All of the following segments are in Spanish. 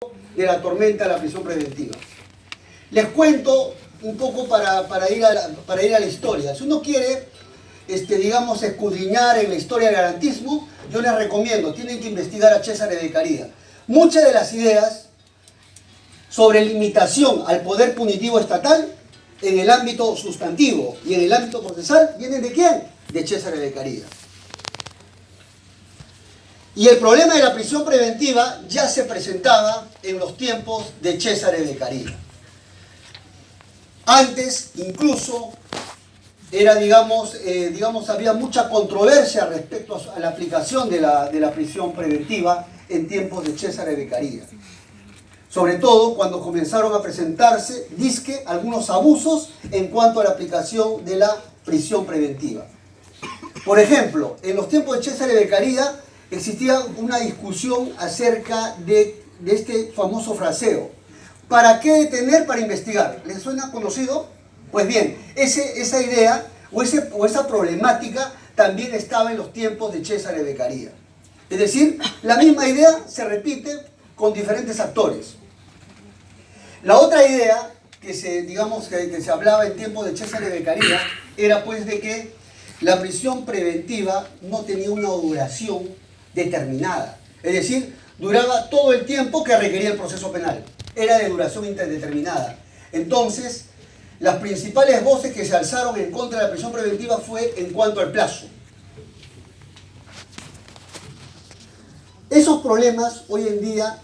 de la tormenta a la prisión preventiva. Les cuento un poco para ir a la historia. Si uno quiere, digamos, escudriñar en la historia del garantismo, yo les recomiendo, tienen que investigar a Cesare Beccaria. Muchas de las ideas sobre limitación al poder punitivo estatal en el ámbito sustantivo y en el ámbito procesal vienen ¿de quién? De Cesare Beccaria. Y el problema de la prisión preventiva ya se presentaba en los tiempos de Cesare Beccaria. Antes, incluso, era, había mucha controversia respecto a la aplicación de la prisión preventiva en tiempos de Cesare Beccaria. Sobre todo cuando comenzaron a presentarse, dizque, algunos abusos en cuanto a la aplicación de la prisión preventiva. Por ejemplo, en los tiempos de Cesare Beccaria existía una discusión acerca de este famoso fraseo. ¿Para qué detener? Para investigar. ¿Les suena conocido? Pues bien, esa idea o esa problemática también estaba en los tiempos de Cesare Beccaria. Es decir, la misma idea se repite con diferentes actores. La otra idea que se hablaba en tiempos de Cesare Beccaria era pues de que la prisión preventiva no tenía una duración determinada. Es decir, duraba todo el tiempo que requería el proceso penal. Era de duración indeterminada. Entonces, las principales voces que se alzaron en contra de la prisión preventiva fue en cuanto al plazo. Esos problemas hoy en día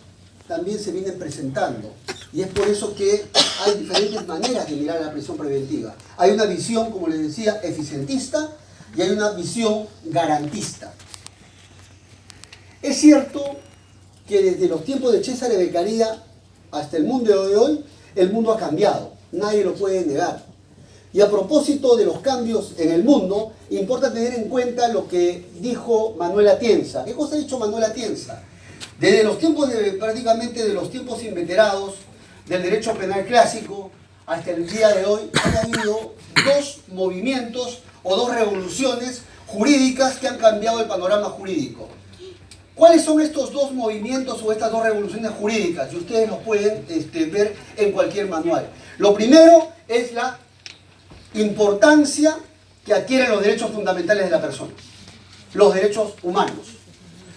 también se vienen presentando. Y es por eso que hay diferentes maneras de mirar a la prisión preventiva. Hay una visión, como les decía, eficientista y hay una visión garantista. Es cierto que desde los tiempos de Cesare Beccaria hasta el mundo de hoy, el mundo ha cambiado. Nadie lo puede negar. Y a propósito de los cambios en el mundo, importa tener en cuenta lo que dijo Manuel Atienza. ¿Qué cosa ha dicho Manuel Atienza? Desde los tiempos prácticamente de los tiempos inveterados del derecho penal clásico hasta el día de hoy, han habido dos movimientos o dos revoluciones jurídicas que han cambiado el panorama jurídico. ¿Cuáles son estos dos movimientos o estas dos revoluciones jurídicas? Y ustedes los pueden ver en cualquier manual. Lo primero es la importancia que adquieren los derechos fundamentales de la persona, los derechos humanos.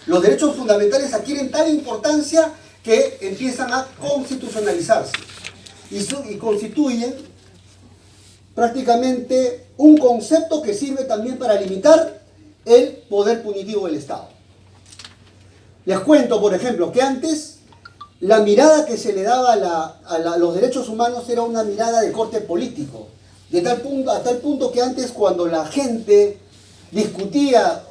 Los derechos fundamentales adquieren tal importancia que empiezan a constitucionalizarse y constituyen prácticamente un concepto que sirve también para limitar el poder punitivo del Estado. Les cuento, por ejemplo, que antes la mirada que se le daba a los derechos humanos era una mirada de corte político. A tal punto que antes cuando la gente discutía,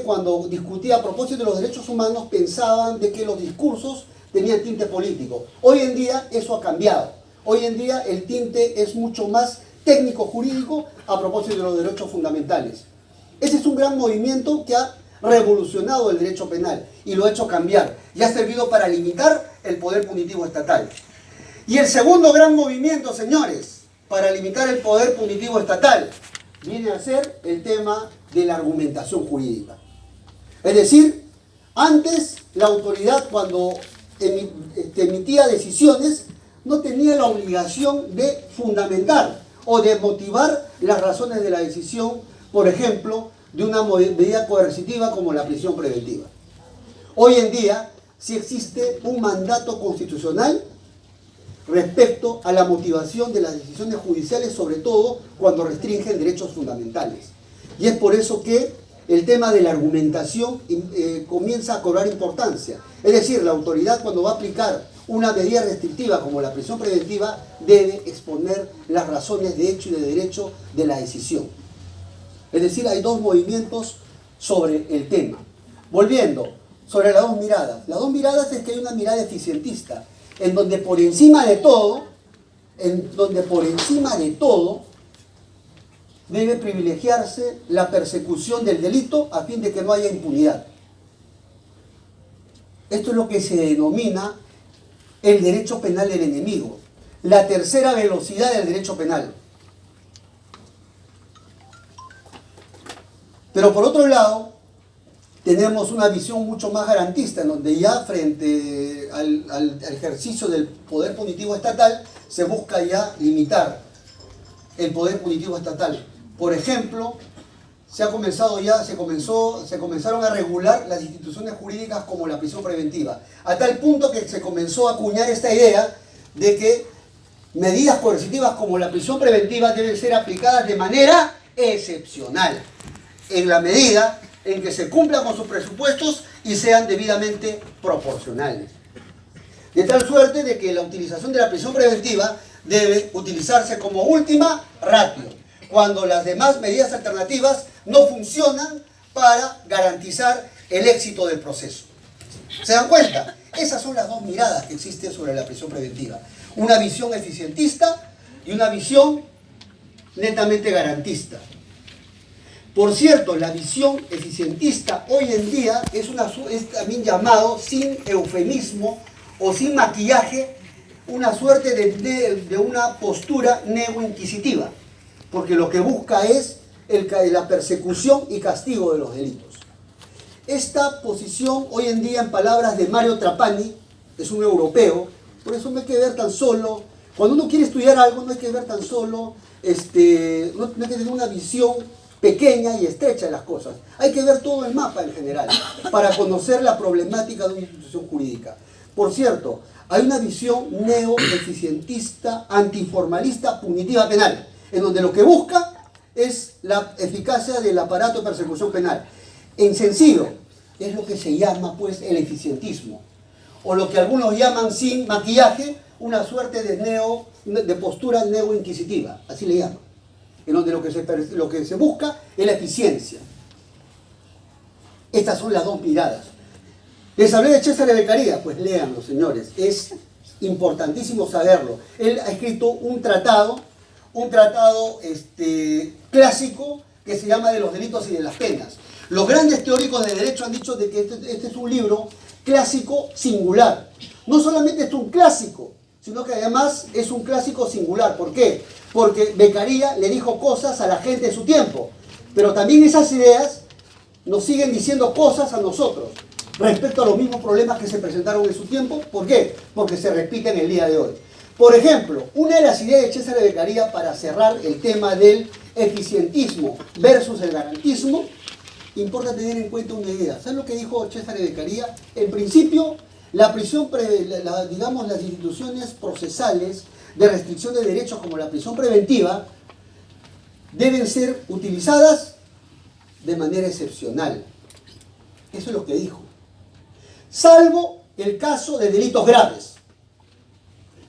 cuando discutía a propósito de los derechos humanos, pensaban de que los discursos tenían tinte político. Hoy en día eso ha cambiado. Hoy en día el tinte es mucho más técnico-jurídico a propósito de los derechos fundamentales. Ese es un gran movimiento que ha revolucionado el derecho penal y lo ha hecho cambiar y ha servido para limitar el poder punitivo estatal. Y el segundo gran movimiento, señores, para limitar el poder punitivo estatal viene a ser el tema de la argumentación jurídica. Es decir, antes la autoridad cuando emitía decisiones no tenía la obligación de fundamentar o de motivar las razones de la decisión, por ejemplo, de una medida coercitiva como la prisión preventiva. Hoy en día sí existe un mandato constitucional respecto a la motivación de las decisiones judiciales, sobre todo cuando restringen derechos fundamentales. Y es por eso que el tema de la argumentación comienza a cobrar importancia. Es decir, la autoridad cuando va a aplicar una medida restrictiva como la prisión preventiva debe exponer las razones de hecho y de derecho de la decisión. Es decir, hay dos movimientos sobre el tema. Volviendo, sobre las dos miradas. Las dos miradas es que hay una mirada eficientista, en donde por encima de todo, debe privilegiarse la persecución del delito a fin de que no haya impunidad. Esto es lo que se denomina el derecho penal del enemigo, la tercera velocidad del derecho penal. Pero por otro lado, tenemos una visión mucho más garantista, en donde ya frente al ejercicio del poder punitivo estatal se busca ya limitar el poder punitivo estatal. Por ejemplo, se comenzaron a regular las instituciones jurídicas como la prisión preventiva, a tal punto que se comenzó a acuñar esta idea de que medidas coercitivas como la prisión preventiva deben ser aplicadas de manera excepcional, en la medida en que se cumplan con sus presupuestos y sean debidamente proporcionales. De tal suerte de que la utilización de la prisión preventiva debe utilizarse como última ratio, cuando las demás medidas alternativas no funcionan para garantizar el éxito del proceso. ¿Se dan cuenta? Esas son las dos miradas que existen sobre la prisión preventiva. Una visión eficientista y una visión netamente garantista. Por cierto, la visión eficientista hoy en día es también llamado, sin eufemismo o sin maquillaje, una suerte de una postura neoinquisitiva, porque lo que busca es la persecución y castigo de los delitos. Esta posición hoy en día, en palabras de Mario Trapani, es un europeo, por eso no hay que ver tan solo, cuando uno quiere estudiar algo no hay que ver tan solo, no hay que tener una visión pequeña y estrecha de las cosas, hay que ver todo el mapa en general, para conocer la problemática de una institución jurídica. Por cierto, hay una visión neo-eficientista, antiformalista, punitiva penal, en donde lo que busca es la eficacia del aparato de persecución penal. En sencillo, es lo que se llama pues el eficientismo, o lo que algunos llaman sin maquillaje, una suerte de postura neo-inquisitiva, así le llaman, en donde lo que se busca es la eficiencia. Estas son las dos miradas. Les hablé de Cesare Beccaria, pues léanlo, señores, es importantísimo saberlo. Él ha escrito un tratado clásico que se llama De los delitos y de las penas. Los grandes teóricos de derecho han dicho de que este es un libro clásico singular. No solamente es un clásico, sino que además es un clásico singular. ¿Por qué? Porque Beccaria le dijo cosas a la gente de su tiempo, pero también esas ideas nos siguen diciendo cosas a nosotros respecto a los mismos problemas que se presentaron en su tiempo. ¿Por qué? Porque se repiten el día de hoy. Por ejemplo, una de las ideas de Cesare Beccaria para cerrar el tema del eficientismo versus el garantismo, importa tener en cuenta una idea. ¿Saben lo que dijo Cesare Beccaria? En principio, las instituciones procesales de restricción de derechos como la prisión preventiva deben ser utilizadas de manera excepcional. Eso es lo que dijo. Salvo el caso de delitos graves.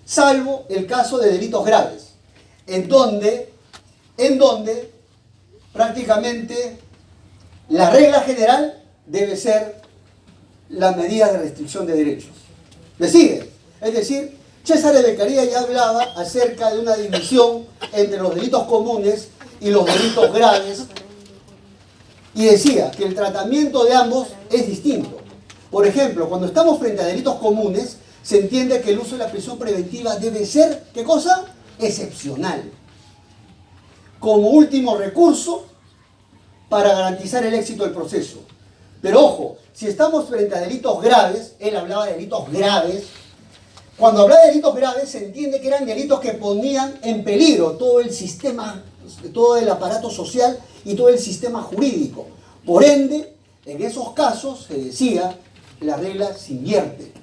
Salvo el caso de delitos graves, en donde prácticamente la regla general debe ser la medida de restricción de derechos. ¿Me sigue? Es decir, Cesare Beccaria ya hablaba acerca de una división entre los delitos comunes y los delitos graves, y decía que el tratamiento de ambos es distinto. Por ejemplo, cuando estamos frente a delitos comunes, se entiende que el uso de la prisión preventiva debe ser, ¿qué cosa? Excepcional. Como último recurso para garantizar el éxito del proceso. Pero ojo, si estamos frente a delitos graves, él hablaba de delitos graves, cuando hablaba de delitos graves se entiende que eran delitos que ponían en peligro todo el sistema, todo el aparato social y todo el sistema jurídico. Por ende, en esos casos, se decía, la regla se invierte.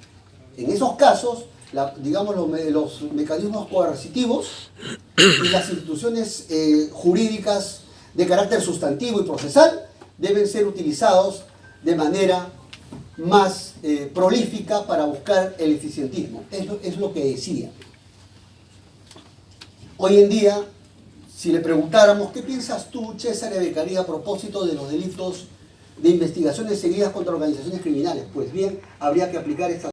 En esos casos, los mecanismos coercitivos y las instituciones jurídicas de carácter sustantivo y procesal deben ser utilizados de manera más prolífica para buscar el eficientismo. Es lo que decía. Hoy en día, si le preguntáramos, ¿qué piensas tú, Cesare Beccaria, a propósito de los delitos de investigaciones seguidas contra organizaciones criminales? Pues bien, habría que aplicar esta